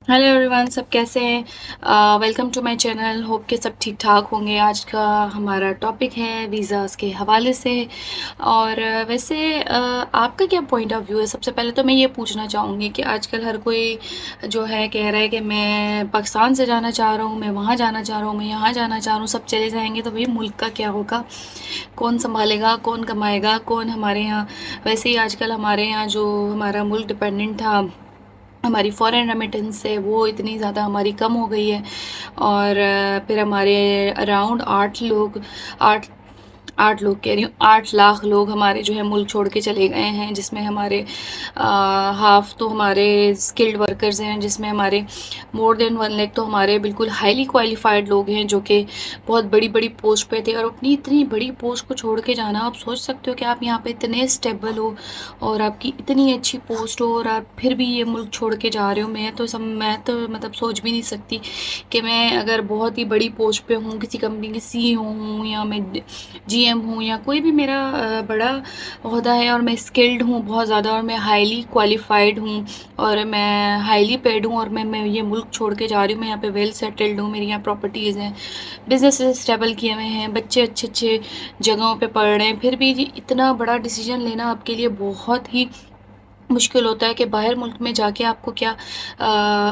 Hello everyone, सब कैसे हैं। Welcome to my channel. Hope के सब ठीक ठाक होंगे। आज का हमारा टॉपिक है वीज़ाज़ के हवाले से। और वैसे आपका क्या पॉइंट ऑफ व्यू है? सबसे पहले तो मैं ये पूछना चाहूँगी कि आजकल हर कोई जो है कह रहा है कि मैं पाकिस्तान से जाना चाह रहा हूँ, मैं वहाँ जाना चाह रहा हूँ, मैं यहाँ जाना चाह रहा हूँ। सब चले जाएंगे तो भाई मुल्क का क्या होगा? कौन संभालेगा, कौन कमाएगा, कौन हमारे यहाँ। वैसे ही आजकल हमारे यहाँ जो हमारा मुल्क डिपेंडेंट था, हमारी फॉरेन रेमिटेंस है वो इतनी ज़्यादा हमारी कम हो गई है। और फिर हमारे अराउंड 8 आठ लोग कह रही हूँ, 8 लाख लोग हमारे जो है मुल्क छोड़ के चले गए हैं, जिसमें हमारे हाफ तो हमारे स्किल्ड वर्कर्स हैं, जिसमें हमारे मोर देन 1 लाख तो हमारे बिल्कुल हाईली क्वालिफाइड लोग हैं जो कि बहुत बड़ी बड़ी पोस्ट पे थे। और अपनी इतनी बड़ी पोस्ट को छोड़ के जाना, आप सोच सकते हो कि आप यहाँ पे इतने स्टेबल हो और आपकी इतनी अच्छी पोस्ट हो और आप फिर भी ये मुल्क छोड़ के जा रहे हो। मैं तो मतलब सोच भी नहीं सकती कि मैं अगर बहुत ही बड़ी पोस्ट पे हूँ, किसी कंपनी की CEO हूँ या मैं GM हूँ या कोई भी मेरा बड़ा ओहदा है और मैं स्किल्ड हूँ बहुत ज़्यादा और मैं हाईली क्वालिफाइड हूँ और मैं हाईली पेड हूँ और मैं ये मुल्क छोड़ के जा रही हूँ। मैं यहाँ पे वेल सेटल्ड हूँ, मेरी यहाँ प्रॉपर्टीज़ हैं, बिजनेस स्टेबल किए हुए हैं, बच्चे अच्छे अच्छे जगहों पे पढ़ रहे हैं, फिर भी इतना बड़ा डिसीजन लेना आपके लिए बहुत ही मुश्किल होता है कि बाहर मुल्क में जाके आपको क्या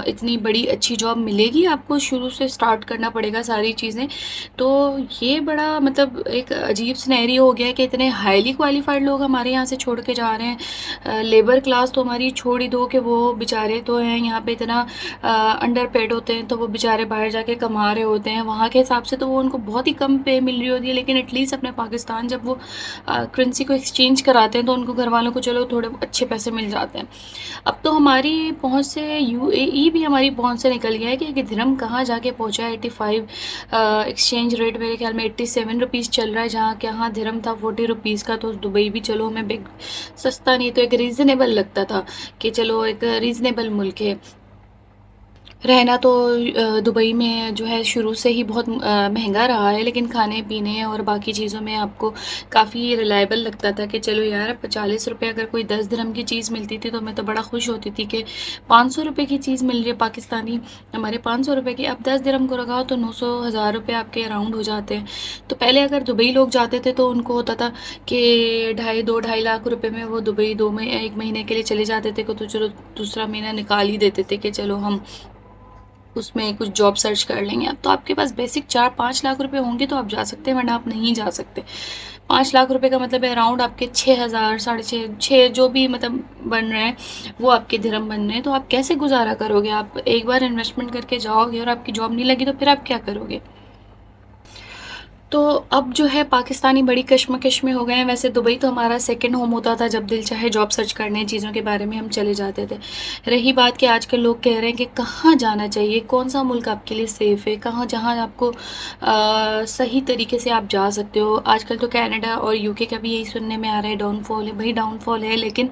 इतनी बड़ी अच्छी जॉब मिलेगी? आपको शुरू से स्टार्ट करना पड़ेगा सारी चीज़ें। तो ये बड़ा मतलब एक अजीब सिनेरियो हो गया है कि इतने हाईली क्वालिफाइड लोग हमारे यहाँ से छोड़ के जा रहे हैं। लेबर क्लास तो हमारी छोड़ ही दो कि वो बेचारे तो हैं यहाँ पे इतना अंडर पेड होते हैं, तो वो बेचारे बाहर जाके कमा रहे होते हैं। वहाँ के हिसाब से तो वो उनको बहुत ही कम पे मिल रही होती है, लेकिन एटलीस्ट अपने पाकिस्तान जब वो करेंसी को एक्सचेंज कराते हैं तो उनको घर वालों को चलो थोड़े अच्छे पैसे मिल जाते हैं। अब तो हमारी पहुंच से UAE भी हमारी पहुंच से निकल गया है कि दिरहम कहाँ जाके पहुंचा है। 85 एक्सचेंज रेट मेरे ख्याल में 87 रुपीज़ चल रहा है, जहाँ के यहाँ दिरहम था 40 रुपीज़ का। तो दुबई भी चलो हमें बिग सस्ता नहीं तो एक रीज़नेबल लगता था कि चलो एक रीज़नेबल मुल्क है। रहना तो दुबई में जो है शुरू से ही बहुत महंगा रहा है, लेकिन खाने पीने और बाकी चीज़ों में आपको काफ़ी रिलायबल लगता था कि चलो यार 40 रुपये अगर कोई 10 दिरहम की चीज़ मिलती थी तो मैं तो बड़ा खुश होती थी कि 500 रुपये की चीज़ मिल रही है पाकिस्तानी हमारे 500 रुपये की। अब 10 दिरहम को लगाओ तो 900 हज़ार रुपये आपके अराउंड हो जाते हैं। तो पहले अगर दुबई लोग जाते थे तो उनको होता था कि 2.5 लाख रुपए में वो दुबई 1 महीने के लिए चले जाते थे, को तो चलो दूसरा महीना निकाल ही देते थे कि चलो हम उसमें कुछ जॉब सर्च कर लेंगे। अब तो आपके पास बेसिक 4-5 लाख रुपए होंगे तो आप जा सकते हैं, वरना आप नहीं जा सकते। 5 लाख रुपए का मतलब है अराउंड आपके 6,000 साढ़े 6 जो भी मतलब बन रहे हैं वो आपके दिरहम बन रहे हैं। तो आप कैसे गुजारा करोगे? आप एक बार इन्वेस्टमेंट करके जाओगे और आपकी जॉब नहीं लगी तो फिर आप क्या करोगे? तो अब जो है पाकिस्तानी बड़ी कश्मकश में हो गए हैं। वैसे दुबई तो हमारा सेकंड होम होता था, जब दिल चाहे जॉब सर्च करने चीज़ों के बारे में हम चले जाते थे। रही बात कि आजकल लोग कह रहे हैं कि कहाँ जाना चाहिए, कौन सा मुल्क आपके लिए सेफ़ है, कहाँ जहाँ आपको सही तरीके से आप जा सकते हो। आजकल तो कनाडा और UK का भी यही सुनने में आ रहा है डाउनफॉल है। भाई डाउनफॉल है, लेकिन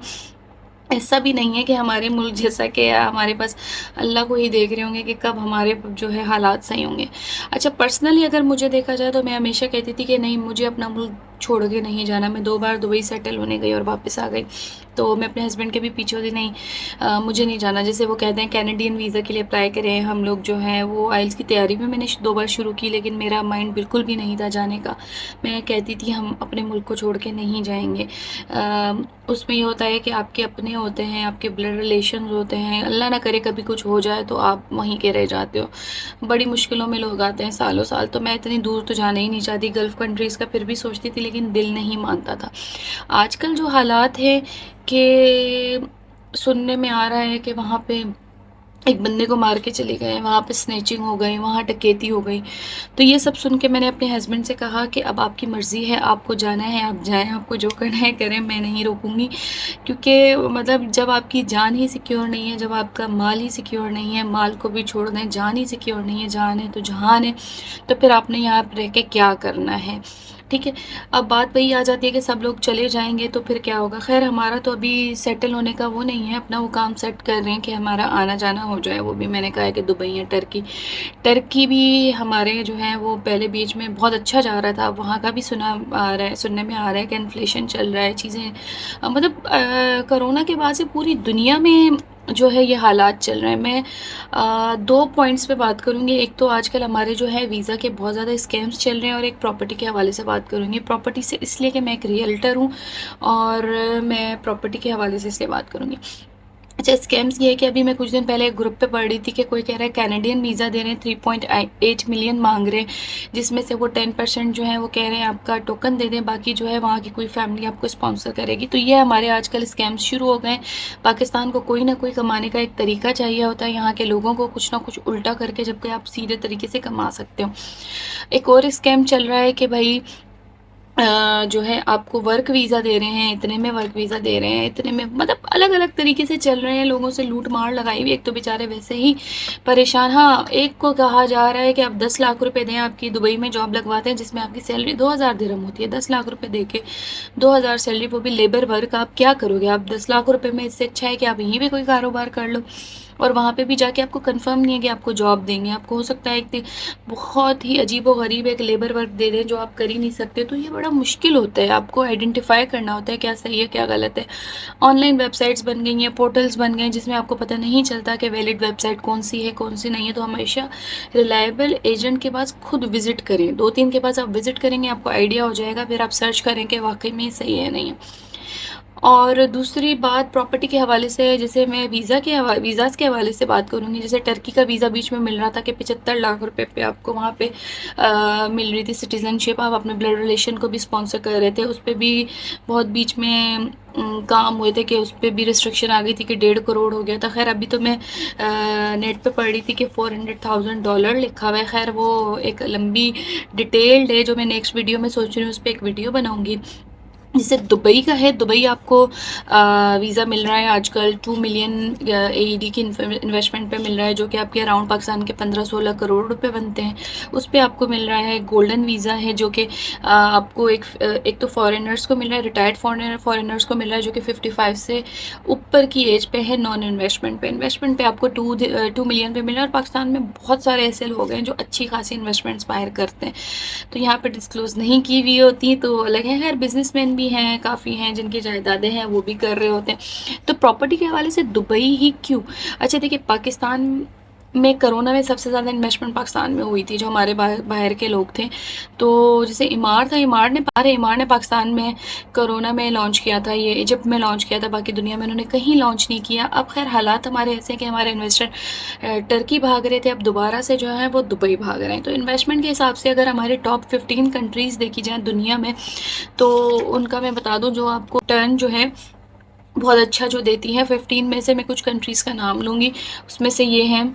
ऐसा भी नहीं है कि हमारे मुल्क जैसा कि हमारे पास अल्लाह को ही देख रहे होंगे कि कब हमारे जो है हालात सही होंगे। अच्छा, पर्सनली अगर मुझे देखा जाए तो मैं हमेशा कहती थी कि नहीं, मुझे अपना मुल्क छोड़ के नहीं जाना। मैं 2 बार दुबई सेटल होने गई और वापस आ गई, तो मैं अपने हस्बैंड के भी पीछे होती नहीं, मुझे नहीं जाना। जैसे वो कहते हैं कैनेडियन वीज़ा के लिए अप्लाई करें, हम लोग जो हैं वो आइल्स की तैयारी भी मैंने 2 बार शुरू की, लेकिन मेरा माइंड बिल्कुल भी नहीं था जाने का। मैं कहती थी हम अपने मुल्क को छोड़ के नहीं जाएंगे। उसमें ये होता है कि आपके अपने होते हैं, आपके ब्लड रिलेशन होते हैं, अल्लाह ना करे कभी कुछ हो जाए तो आप वहीं के रह जाते हो। बड़ी मुश्किलों में लोग आते हैं सालों साल। तो मैं इतनी दूर तो जाना ही नहीं चाहती, गल्फ़ कंट्रीज़ का फिर भी सोचती थी, लेकिन दिल नहीं मानता था। आजकल जो हालात हैं कि सुनने में आ रहा है कि वहाँ पे एक बंदे को मार के चले गए, वहाँ पे स्नैचिंग हो गई, वहाँ डकैती हो गई। तो ये सब सुन के मैंने अपने हस्बैंड से कहा कि अब आपकी मर्ज़ी है, आपको जाना है आप जाएँ, आपको जो करना है करें, मैं नहीं रोकूँगी। क्योंकि मतलब जब आपकी जान ही सिक्योर नहीं है, जब आपका माल ही सिक्योर नहीं है, माल को भी छोड़ दें, जान ही सिक्योर नहीं है, जान है तो जहान है, तो फिर आपने यहाँ पे रह के क्या करना है? ठीक है। अब बात वही आ जाती है कि सब लोग चले जाएंगे तो फिर क्या होगा? खैर हमारा तो अभी सेटल होने का वो नहीं है, अपना वो काम सेट कर रहे हैं कि हमारा आना जाना हो जाए। वो भी मैंने कहा है कि दुबई या टर्की। टर्की भी हमारे जो हैं वो पहले बीच में बहुत अच्छा जा रहा था, वहाँ का भी सुना आ रहा है, सुनने में आ रहा है कि इन्फ्लेशन चल रहा है, चीज़ें मतलब कोरोना के बाद से पूरी दुनिया में जो है ये हालात चल रहे हैं। मैं 2 पॉइंट्स पे बात करूँगी। एक तो आजकल हमारे जो है वीज़ा के बहुत ज़्यादा स्कैम्स चल रहे हैं, और एक प्रॉपर्टी के हवाले से बात करूँगी। प्रॉपर्टी से इसलिए कि मैं एक रियल्टर हूँ, और मैं प्रॉपर्टी के हवाले से इसलिए बात करूँगी। अच्छा, स्कैम्स ये है कि अभी मैं कुछ दिन पहले एक ग्रुप पे पढ़ रही थी कि कोई कह रहा है कैनेडियन वीज़ा दे रहे हैं, 3.8 मिलियन मांग रहे हैं, जिसमें से वो 10% जो है वो कह रहे हैं आपका टोकन दे दें, बाकी जो है वहाँ की कोई फैमिली आपको स्पॉन्सर करेगी। तो ये हमारे आजकल स्कैम्स शुरू हो गए हैं। पाकिस्तान को कोई ना कोई कमाने का एक तरीका चाहिए होता है, यहाँ के लोगों को कुछ ना कुछ उल्टा करके, जबकि आप सीधे तरीके से कमा सकते हो। एक और स्कैम चल रहा है कि भाई जो है आपको वर्क वीज़ा दे रहे हैं, इतने में वर्क वीज़ा दे रहे हैं, इतने में, मतलब अलग-अलग तरीके से चल रहे हैं। लोगों से लूट मार लगाई हुई। एक तो बेचारे वैसे ही परेशान। हाँ, एक को कहा जा रहा है कि आप 10 लाख रुपए दें, आपकी दुबई में जॉब लगवाते हैं, जिसमें आपकी सैलरी 2000 दिरहम होती है। 10 लाख रुपए दे के 2000 सैलरी, वो भी लेबर वर्क, आप क्या करोगे? आप 10 लाख रुपए में, इससे अच्छा है कि आप यहीं पे कोई कारोबार कर लो, और वहाँ पे भी जाके आपको कंफर्म नहीं है कि आपको जॉब देंगे। आपको हो सकता है एक बहुत ही अजीबो-गरीब एक लेबर वर्क दे दें जो आप कर ही नहीं सकते। तो ये बड़ा मुश्किल होता है, आपको आइडेंटिफाई करना होता है क्या सही है क्या गलत है। ऑनलाइन वेबसाइट्स बन गई हैं, पोर्टल्स बन गए हैं, जिसमें आपको पता नहीं चलता कि वैलिड वेबसाइट कौन सी है कौन सी नहीं है। तो हमेशा रिलायबल एजेंट के पास खुद विजिट करें। 2-3 के पास आप विजिट करेंगे, आपको आइडिया हो जाएगा, फिर आप सर्च करें कि वाकई में सही है नहीं है। और दूसरी बात प्रॉपर्टी के हवाले से, जैसे मैं वीज़ाज़ के हवाले से बात करूँगी। जैसे टर्की का वीज़ा बीच में मिल रहा था कि 75 लाख रुपए पे आपको वहाँ पे मिल रही थी सिटीज़नशिप। आप अपने ब्लड रिलेशन को भी स्पॉन्सर कर रहे थे, उस पर भी बहुत बीच में काम हुए थे कि उस पर भी रिस्ट्रिक्शन आ गई थी कि 1.5 करोड़ हो गया था। खैर अभी तो मैं नेट पे पढ़ रही थी कि $400,000 लिखा हुआ है। खैर वो एक लंबी डिटेल्ड है, जो मैं नेक्स्ट वीडियो में सोच रही हूँ उस पर एक वीडियो बनाऊँगी। जैसे दुबई का है, दुबई आपको वीज़ा मिल रहा है आजकल 2 मिलियन AED की इन्वेस्टमेंट पे मिल रहा है, जो कि आपके अराउंड पाकिस्तान के 15-16 करोड़ रुपए बनते हैं। उस पे आपको मिल रहा है। गोल्डन वीज़ा है जो कि आपको एक तो फॉरेनर्स को मिल रहा है, रिटायर्ड फॉरेनर्स को मिल रहा है, जो कि 55 से ऊपर की एज पे है। नॉन इन्वेस्टमेंट पे आपको 2 मिलियन पे मिल रहा है। और पाकिस्तान में बहुत सारे ऐसे लोग हैं जो अच्छी खासी इन्वेस्टमेंट्स बाहर करते हैं, तो यहाँ पे डिस्क्लोज़ नहीं की हुई होती तो अलग है। खैर बिजनेसमैन भी हैं, काफ़ी हैं जिनकी जायदादें हैं, वो भी कर रहे होते हैं। तो प्रॉपर्टी के हवाले से दुबई ही क्यों? अच्छा देखिए, पाकिस्तान में कोरोना में सबसे ज़्यादा इन्वेस्टमेंट पाकिस्तान में हुई थी, जो हमारे बाहर के लोग थे। तो जैसे इमार था, इमार ने पाकिस्तान में कोरोना में लॉन्च किया था, ये इजिप्ट में लॉन्च किया था, बाकी दुनिया में उन्होंने कहीं लॉन्च नहीं किया। अब खैर हालात हमारे ऐसे हैं कि हमारे इन्वेस्टर टर्की भाग रहे थे, अब दोबारा से जो है वो दुबई भाग रहे हैं। तो इन्वेस्टमेंट के हिसाब से अगर हमारे टॉप 15 कंट्रीज़ देखी जाएँ दुनिया में, तो उनका मैं बता दूँ जो आपको टर्न जो है बहुत अच्छा जो देती हैं। 15 में से मैं कुछ कंट्रीज़ का नाम लूँगी, उसमें से ये हैं।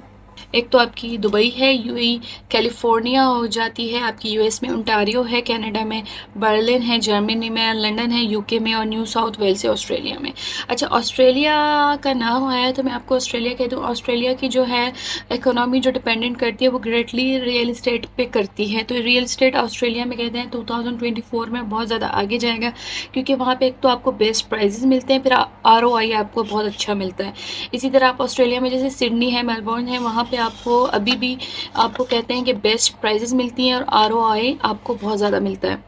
एक तो आपकी दुबई है, यूएई, कैलिफोर्निया हो जाती है आपकी यूएस में, ओंटारियो है कनाडा में, बर्लिन है जर्मनी में, लंदन है यूके में, और न्यू साउथ वेल्स है ऑस्ट्रेलिया में। अच्छा, ऑस्ट्रेलिया का नाम आया तो मैं आपको ऑस्ट्रेलिया कह दूँ। ऑस्ट्रेलिया की जो है इकोनॉमी जो डिपेंडेंट करती है वो ग्रेटली रियल इस्टेट पे करती है। तो रियल इस्टेट ऑस्ट्रेलिया में कहते हैं 2024 में बहुत ज़्यादा आगे जाएगा, क्योंकि वहाँ पे एक तो आपको बेस्ट प्राइजेस मिलते हैं, फिर ROI आपको बहुत अच्छा मिलता है। इसी तरह आप ऑस्ट्रेलिया में जैसे सिडनी है, मेलबोर्न है, वहाँ पे आपको अभी भी आपको कहते हैं कि बेस्ट प्राइजेस मिलती हैं, और ROI आपको बहुत ज़्यादा मिलता है।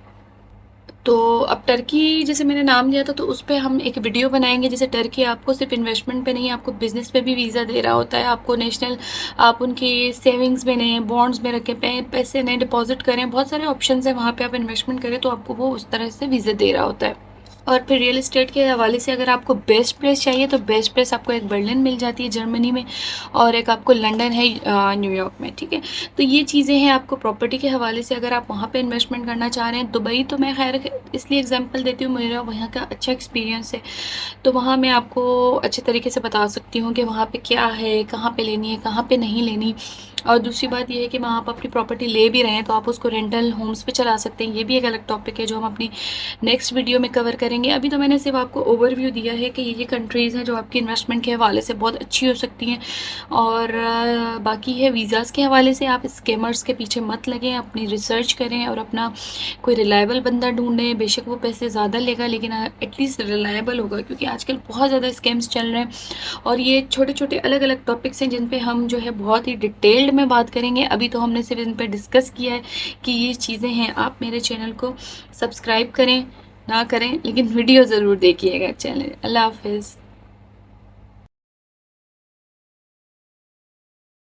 तो अब टर्की जैसे मैंने नाम लिया था, तो उस पर हम एक वीडियो बनाएंगे। जैसे टर्की आपको सिर्फ इन्वेस्टमेंट पे नहीं, आपको बिजनेस पे भी वीज़ा दे रहा होता है। आपको नेशनल, आप उनकी सेविंग्स में नहीं, बॉन्ड्स में रखें, पैसे नहीं डिपॉजिट करें, बहुत सारे ऑप्शन है वहाँ पे। आप इन्वेस्टमेंट करें तो आपको वो उस तरह से वीज़ा दे रहा होता है। और फिर रियल इस्टेट के हवाले से अगर आपको बेस्ट प्लेस चाहिए, तो बेस्ट प्लेस आपको एक बर्लिन मिल जाती है जर्मनी में, और एक आपको लंदन है न्यूयॉर्क में, ठीक है। तो ये चीज़ें हैं आपको प्रॉपर्टी के हवाले से, अगर आप वहाँ पे इन्वेस्टमेंट करना चाह रहे हैं। दुबई तो मैं खैर इसलिए एग्जांपल देती हूँ, मेरा वहाँ का अच्छा एक्सपीरियंस है, तो वहाँ मैं आपको अच्छे तरीके से बता सकती हूँ कि वहाँ पे क्या है, कहाँ पे लेनी है, कहाँ पे नहीं लेनी। और दूसरी बात ये है कि वहाँ आप अपनी प्रॉपर्टी ले भी रहे हैं तो आप उसको रेंटल होम्स पे चला सकते हैं। ये भी एक अलग टॉपिक है जो हम अपनी नेक्स्ट वीडियो में कवर करेंगे। अभी तो मैंने सिर्फ आपको ओवरव्यू दिया है कि ये कंट्रीज़ हैं जो आपकी इन्वेस्टमेंट के हवाले से बहुत अच्छी हो सकती हैं। और बाकी है वीज़ाज़ के हवाले से, आप स्कैमर्स के पीछे मत लगें, अपनी रिसर्च करें और अपना कोई रिलायबल बंदा ढूंढें। बेशक वो पैसे ज़्यादा लेगा, लेकिन एटलीस्ट रिलायबल होगा, क्योंकि आजकल बहुत ज़्यादा स्कैम्स चल रहे हैं। और ये छोटे छोटे अलग अलग टॉपिक्स हैं जिन पे हम जो है बहुत ही डिटेल्ड में बात करेंगे। अभी तो हमने सिर्फ इन पे डिस्कस किया है कि ये चीज़ें हैं। आप मेरे चैनल को सब्सक्राइब करें ना करें, लेकिन वीडियो ज़रूर देखिएगा चैनल। अल्लाह हाफिज़।